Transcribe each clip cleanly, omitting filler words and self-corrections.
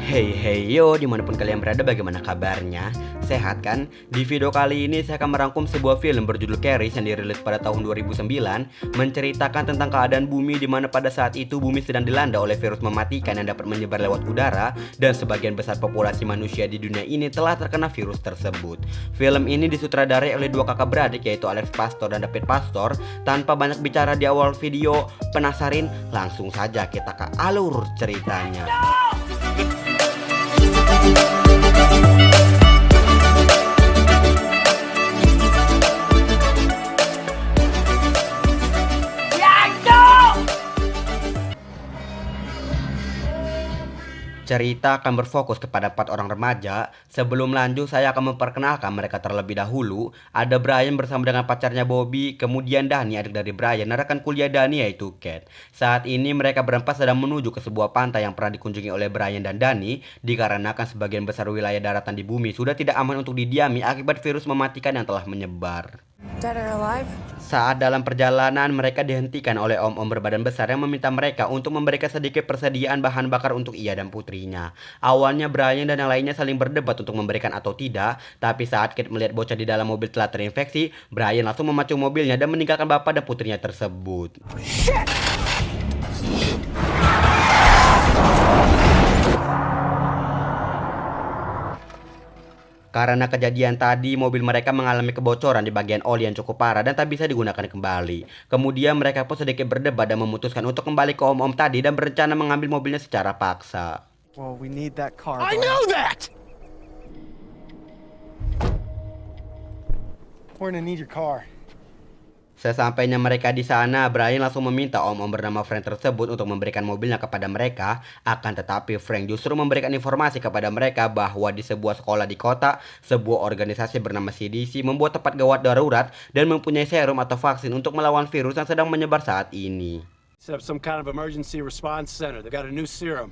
Hey hey yo, dimanapun kalian berada, bagaimana kabarnya? Sehat kan? Di video kali ini saya akan merangkum sebuah film berjudul Carrie yang dirilis pada tahun 2009, menceritakan tentang keadaan bumi di mana pada saat itu bumi sedang dilanda oleh virus mematikan yang dapat menyebar lewat udara, dan sebagian besar populasi manusia di dunia ini telah terkena virus tersebut. Film ini disutradarai oleh dua kakak beradik, yaitu Alex Pastor dan David Pastor. Tanpa banyak bicara di awal video, penasarin? Langsung saja kita ke alur ceritanya. Cerita akan berfokus kepada 4 orang remaja. Sebelum lanjut, saya akan memperkenalkan mereka terlebih dahulu. Ada Brian bersama dengan pacarnya Bobby, kemudian Dani, adik dari Brian, dan rekan kuliah Dani yaitu Kate. Saat ini mereka berempat sedang menuju ke sebuah pantai yang pernah dikunjungi oleh Brian dan Dani, dikarenakan sebagian besar wilayah daratan di bumi sudah tidak aman untuk didiami akibat virus mematikan yang telah menyebar. Dead or alive? Saat dalam perjalanan, mereka dihentikan oleh om-om berbadan besar yang meminta mereka untuk memberikan sedikit persediaan bahan bakar untuk ia dan putrinya. Awalnya Brian dan yang lainnya saling berdebat untuk memberikan atau tidak, tapi saat Kate melihat bocah di dalam mobil telah terinfeksi, Brian langsung memacu mobilnya dan meninggalkan bapak dan putrinya tersebut. Karena kejadian tadi, mobil mereka mengalami kebocoran di bagian oli yang cukup parah dan tak bisa digunakan kembali. Kemudian mereka pun sedikit berdebat dan memutuskan untuk kembali ke om-om tadi dan berencana mengambil mobilnya secara paksa. Well, we need that car. I know that! We're gonna need your car. Sesampainya mereka di sana, Brian langsung meminta om-om bernama Frank tersebut untuk memberikan mobilnya kepada mereka. Akan tetapi Frank justru memberikan informasi kepada mereka bahwa di sebuah sekolah di kota, sebuah organisasi bernama CDC membuat tempat gawat darurat dan mempunyai serum atau vaksin untuk melawan virus yang sedang menyebar saat ini. Set up some kind of emergency response center. They got a new serum.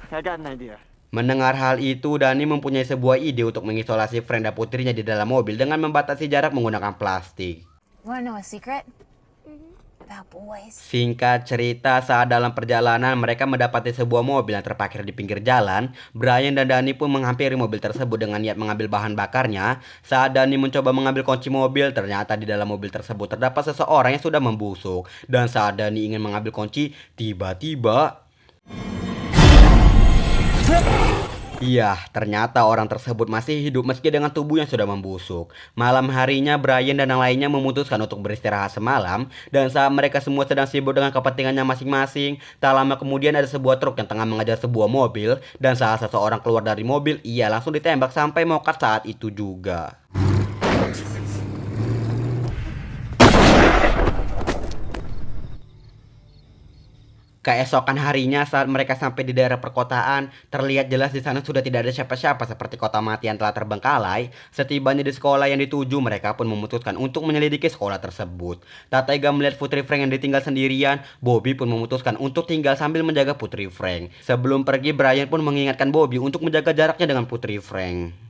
I got an idea. Mendengar hal itu, Dani mempunyai sebuah ide untuk mengisolasi Frank dan putrinya di dalam mobil dengan membatasi jarak menggunakan plastik. Wanna know a secret? About boys. Singkat cerita, saat dalam perjalanan mereka mendapati sebuah mobil yang terparkir di pinggir jalan. Brian dan Dani pun menghampiri mobil tersebut dengan niat mengambil bahan bakarnya. Saat Dani mencoba mengambil kunci mobil, ternyata di dalam mobil tersebut terdapat seseorang yang sudah membusuk. Dan saat Dani ingin mengambil kunci, tiba-tiba iya, ternyata orang tersebut masih hidup meski dengan tubuh yang sudah membusuk. Malam harinya, Brian dan yang lainnya memutuskan untuk beristirahat semalam. Dan saat mereka semua sedang sibuk dengan kepentingannya masing-masing, tak lama kemudian ada sebuah truk yang tengah mengejar sebuah mobil. Dan saat seseorang keluar dari mobil, ia langsung ditembak sampai mokat saat itu juga. Keesokan harinya saat mereka sampai di daerah perkotaan, terlihat jelas di sana sudah tidak ada siapa-siapa seperti kota mati yang telah terbengkalai. Setibanya di sekolah yang dituju, mereka pun memutuskan untuk menyelidiki sekolah tersebut. Tak tega melihat putri Frank yang ditinggal sendirian, Bobby pun memutuskan untuk tinggal sambil menjaga putri Frank. Sebelum pergi, Brian pun mengingatkan Bobby untuk menjaga jaraknya dengan putri Frank.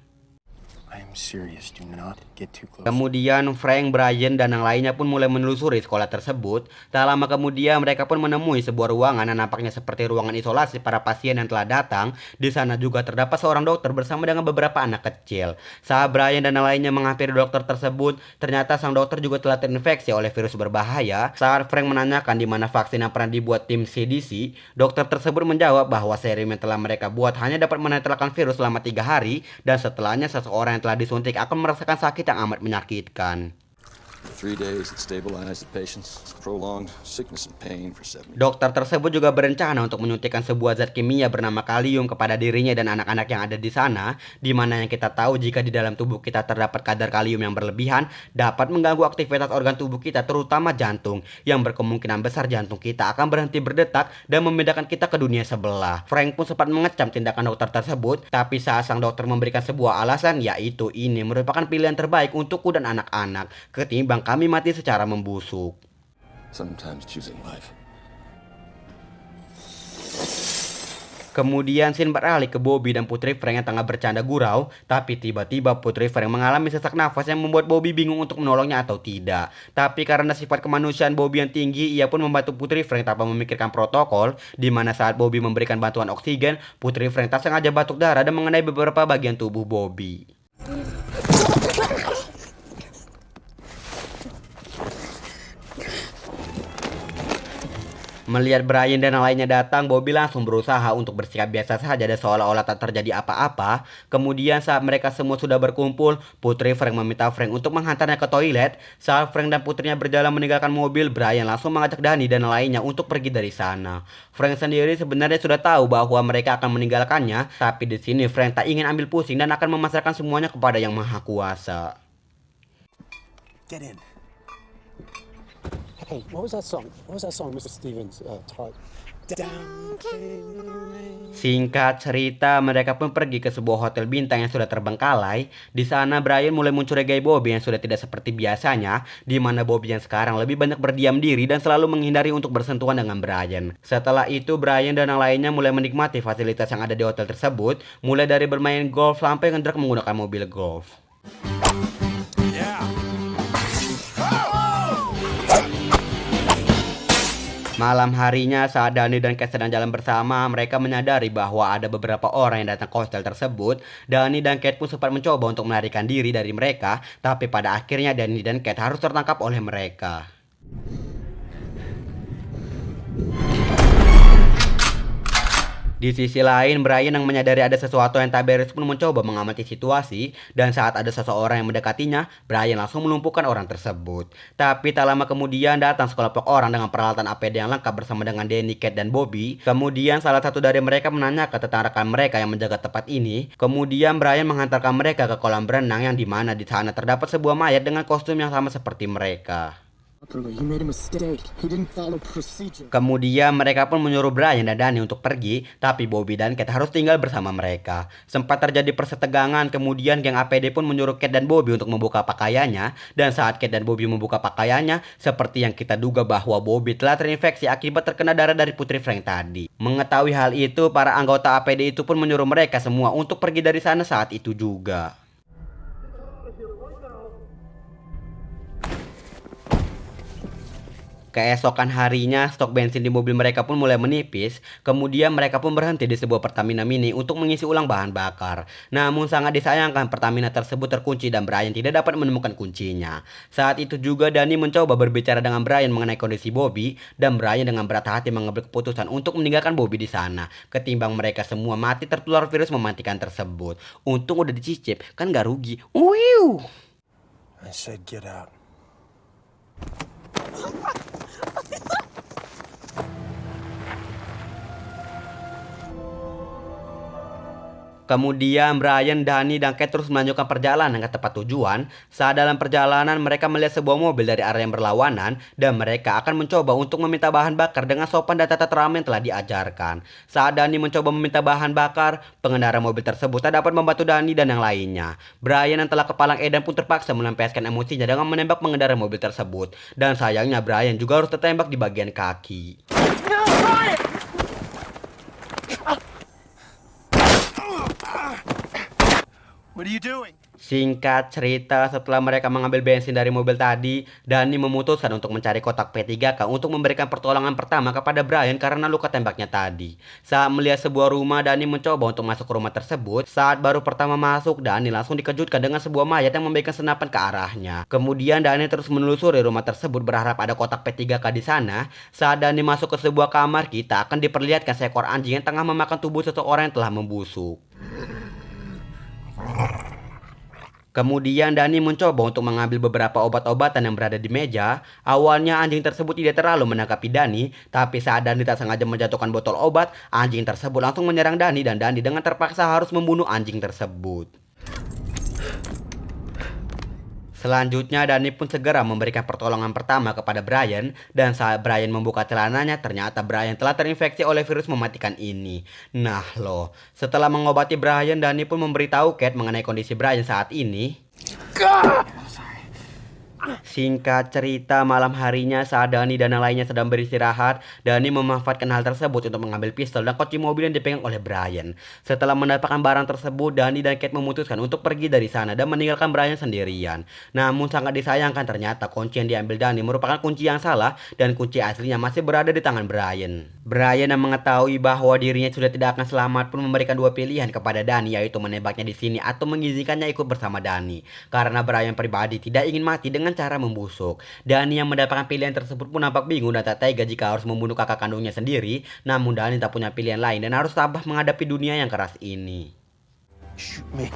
I'm serious. Do not get too close. Kemudian Frank, Brian, dan yang lainnya pun mulai menelusuri sekolah tersebut. Tak lama kemudian mereka pun menemui sebuah ruangan yang nampaknya seperti ruangan isolasi para pasien yang telah datang. Di sana juga terdapat seorang dokter bersama dengan beberapa anak kecil. Saat Brian dan yang lainnya menghampiri dokter tersebut, ternyata sang dokter juga telah terinfeksi oleh virus berbahaya. Saat Frank menanyakan di mana vaksin yang pernah dibuat tim CDC, dokter tersebut menjawab bahwa serum yang telah mereka buat hanya dapat menetralkan virus selama 3 hari, dan setelahnya seseorang yang telah disuntik akan merasakan sakit yang amat menyakitkan. 3 days it stabilized the patient's prolonged sickness and pain for 7 years. Dokter tersebut juga berencana untuk menyuntikkan sebuah zat kimia bernama kalium kepada dirinya dan anak-anak yang ada di sana, di mana yang kita tahu jika di dalam tubuh kita terdapat kadar kalium yang berlebihan dapat mengganggu aktivitas organ tubuh kita, terutama jantung, yang berkemungkinan besar jantung kita akan berhenti berdetak dan memindahkan kita ke dunia sebelah. Frank pun sempat mengecam tindakan dokter tersebut, tapi saat sang dokter memberikan sebuah alasan, yaitu ini merupakan pilihan terbaik untukku dan anak-anak ketimbang kami mati secara membusuk. Sometimes choosing life Kemudian scene beralih ke Bobby dan Putri Frank yang tengah bercanda gurau, tapi tiba-tiba Putri Frank mengalami sesak nafas yang membuat Bobby bingung untuk menolongnya atau tidak. Tapi karena sifat kemanusiaan Bobby yang tinggi, ia pun membantu Putri Frank tanpa memikirkan protokol, di mana saat Bobby memberikan bantuan oksigen, Putri Frank tak sengaja batuk darah dan mengenai beberapa bagian tubuh Bobby. Melihat Brian dan yang lainnya datang, Bobby langsung berusaha untuk bersikap biasa saja dan seolah-olah tak terjadi apa-apa. Kemudian saat mereka semua sudah berkumpul, Putri Frank meminta Frank untuk menghantarnya ke toilet. Saat Frank dan putrinya berjalan meninggalkan mobil, Brian langsung mengajak Danny dan lainnya untuk pergi dari sana. Frank sendiri sebenarnya sudah tahu bahwa mereka akan meninggalkannya, tapi di sini Frank tak ingin ambil pusing dan akan memasrahkan semuanya kepada Yang Maha Kuasa. Get in. Hey, what was that song? What was that song Mr. Stevens taught? Down came the rain. Singkat cerita, mereka pun pergi ke sebuah hotel bintang yang sudah terbengkalai. Di sana Brian mulai mencurigai Bobby yang sudah tidak seperti biasanya, di mana Bobby yang sekarang lebih banyak berdiam diri dan selalu menghindari untuk bersentuhan dengan Brian. Setelah itu, Brian dan yang lainnya mulai menikmati fasilitas yang ada di hotel tersebut, mulai dari bermain golf sampai ngedrak menggunakan mobil golf. Malam harinya saat Danny dan Kate sedang jalan bersama, mereka menyadari bahwa ada beberapa orang yang datang ke hostel tersebut. Danny dan Kate pun sempat mencoba untuk melarikan diri dari mereka, tapi pada akhirnya Danny dan Kate harus tertangkap oleh mereka. Di sisi lain, Brian yang menyadari ada sesuatu yang tak beres pun mencoba mengamati situasi, dan saat ada seseorang yang mendekatinya, Brian langsung melumpuhkan orang tersebut. Tapi tak lama kemudian datang sekelompok orang dengan peralatan APD yang lengkap bersama dengan Danny, Kate, dan Bobby. Kemudian salah satu dari mereka menanyakan tentang rekan mereka yang menjaga tempat ini. Kemudian Brian menghantarkan mereka ke kolam berenang yang dimana di sana terdapat sebuah mayat dengan kostum yang sama seperti mereka. Kemudian mereka pun menyuruh Brian dan Danny untuk pergi, tapi Bobby dan Kate harus tinggal bersama mereka. Sempat terjadi persetegangan, kemudian geng APD pun menyuruh Kate dan Bobby untuk membuka pakaiannya. Dan saat Kate dan Bobby membuka pakaiannya, seperti yang kita duga bahwa Bobby telah terinfeksi akibat terkena darah dari Putri Frank tadi. Mengetahui hal itu, para anggota APD itu pun menyuruh mereka semua untuk pergi dari sana saat itu juga. Keesokan harinya, stok bensin di mobil mereka pun mulai menipis. Kemudian mereka pun berhenti di sebuah Pertamina Mini untuk mengisi ulang bahan bakar. Namun sangat disayangkan Pertamina tersebut terkunci dan Brian tidak dapat menemukan kuncinya. Saat itu juga Danny mencoba berbicara dengan Brian mengenai kondisi Bobby, dan Brian dengan berat hati mengambil keputusan untuk meninggalkan Bobby di sana, ketimbang mereka semua mati tertular virus mematikan tersebut. Untung udah dicicip, kan gak rugi. Wiu. I said get out. Kemudian Brian, Danny, dan Kate terus melanjutkan perjalanan ke tempat tujuan. Saat dalam perjalanan mereka melihat sebuah mobil dari arah yang berlawanan, dan mereka akan mencoba untuk meminta bahan bakar dengan sopan dan tata krama yang telah diajarkan. Saat Danny mencoba meminta bahan bakar, pengendara mobil tersebut tak dapat membantu Danny dan yang lainnya. Brian yang telah kepalang edan pun terpaksa melampiaskan emosinya dengan menembak pengendara mobil tersebut. Dan sayangnya Brian juga harus tertembak di bagian kaki. What are you doing? Singkat cerita, setelah mereka mengambil bensin dari mobil tadi, Danny memutuskan untuk mencari kotak P3K untuk memberikan pertolongan pertama kepada Brian karena luka tembaknya tadi. Saat melihat sebuah rumah, Danny mencoba untuk masuk ke rumah tersebut. Saat baru pertama masuk, Danny langsung dikejutkan dengan sebuah mayat yang memberikan senapan ke arahnya. Kemudian Danny terus menelusuri rumah tersebut berharap ada kotak P3K di sana. Saat Danny masuk ke sebuah kamar, kita akan diperlihatkan seekor anjing yang tengah memakan tubuh seseorang yang telah membusuk. Kemudian Danny mencoba untuk mengambil beberapa obat-obatan yang berada di meja. Awalnya anjing tersebut tidak terlalu menanggapi Danny, tapi saat Danny tak sengaja menjatuhkan botol obat, anjing tersebut langsung menyerang Danny dan Danny dengan terpaksa harus membunuh anjing tersebut. Selanjutnya Danny pun segera memberikan pertolongan pertama kepada Brian, dan saat Brian membuka celananya ternyata Brian telah terinfeksi oleh virus mematikan ini. Nah loh, setelah mengobati Brian, Danny pun memberitahu Kate mengenai kondisi Brian saat ini. Singkat cerita, malam harinya saat Dani dan yang lainnya sedang beristirahat, Dani memanfaatkan hal tersebut untuk mengambil pistol dan kunci mobil yang dipegang oleh Brian. Setelah mendapatkan barang tersebut, Dani dan Kate memutuskan untuk pergi dari sana dan meninggalkan Brian sendirian. Namun sangat disayangkan ternyata kunci yang diambil Dani merupakan kunci yang salah dan kunci aslinya masih berada di tangan Brian. Brian yang mengetahui bahwa dirinya sudah tidak akan selamat pun memberikan dua pilihan kepada Dani, yaitu menembaknya di sini atau mengizinkannya ikut bersama Dani. Karena Brian pribadi tidak ingin mati dengan cara membusuk. Dani yang mendapatkan pilihan tersebut pun nampak bingung dan tak tega jika harus membunuh kakak kandungnya sendiri. Namun Dani tak punya pilihan lain dan harus tabah menghadapi dunia yang keras ini. Shoot me.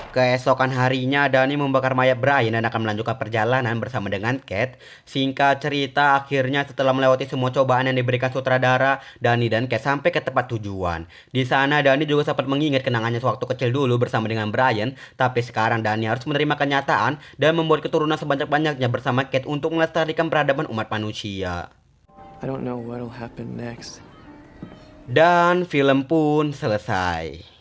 Keesokan harinya, Dani membakar mayat Brian dan akan melanjutkan perjalanan bersama dengan Kate. Singkat cerita, akhirnya setelah melewati semua cobaan yang diberikan sutradara, Dani dan Kate sampai ke tempat tujuan. Di sana, Dani juga sempat mengingat kenangannya sewaktu kecil dulu bersama dengan Brian, tapi sekarang Dani harus menerima kenyataan dan membuat keturunan sebanyak-banyaknya bersama Kate untuk melestarikan peradaban umat manusia. I don't know what'll happen next. Dan film pun selesai.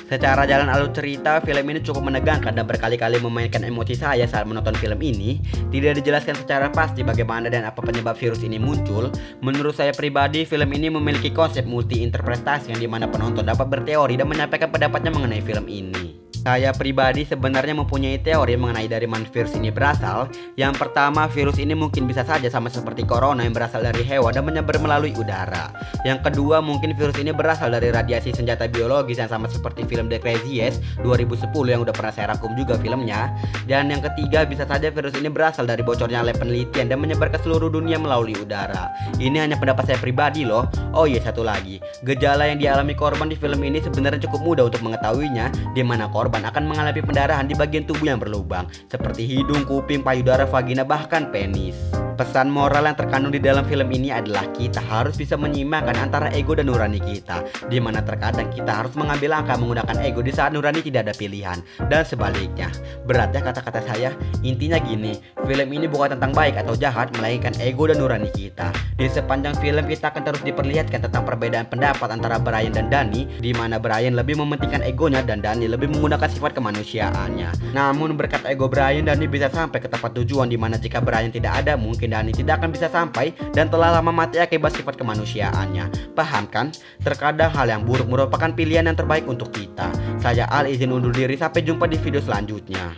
Secara jalan alur cerita, film ini cukup menegangkan dan berkali-kali memainkan emosi saya saat menonton film ini. Tidak dijelaskan secara pasti bagaimana dan apa penyebab virus ini muncul. Menurut saya pribadi, film ini memiliki konsep multi-interpretasi yang dimana penonton dapat berteori dan menyampaikan pendapatnya mengenai film ini. Saya pribadi sebenarnya mempunyai teori mengenai dari mana virus ini berasal. Yang pertama, virus ini mungkin bisa saja sama seperti corona yang berasal dari hewan dan menyebar melalui udara. Yang kedua, mungkin virus ini berasal dari radiasi senjata biologis yang sama seperti film The Craziest 2010 yang udah pernah saya rangkum juga filmnya. Dan yang ketiga, bisa saja virus ini berasal dari bocornya lab penelitian dan menyebar ke seluruh dunia melalui udara. Ini hanya pendapat saya pribadi loh. Oh iya, satu lagi, gejala yang dialami korban di film ini sebenarnya cukup mudah untuk mengetahuinya, di mana korban akan mengalami pendarahan di bagian tubuh yang berlubang seperti hidung, kuping, payudara, vagina, bahkan penis. Pesan moral yang terkandung di dalam film ini adalah kita harus bisa menyeimbangkan antara ego dan nurani kita, di mana terkadang kita harus mengambil langkah menggunakan ego di saat nurani tidak ada pilihan, dan sebaliknya. Beratnya kata-kata saya, intinya gini, film ini bukan tentang baik atau jahat, melainkan ego dan nurani kita. Di sepanjang film kita akan terus diperlihatkan tentang perbedaan pendapat antara Brian dan Dani, di mana Brian lebih mementingkan egonya dan Dani lebih menggunakan sifat kemanusiaannya. Namun berkat ego Brian, Dani bisa sampai ke tempat tujuan, di mana jika Brian tidak ada, mungkin Dani tidak akan bisa sampai dan telah lama mati akibat sifat kemanusiaannya. Paham kan? Terkadang hal yang buruk merupakan pilihan yang terbaik untuk kita. Saya Al izin undur diri, sampai jumpa di video selanjutnya.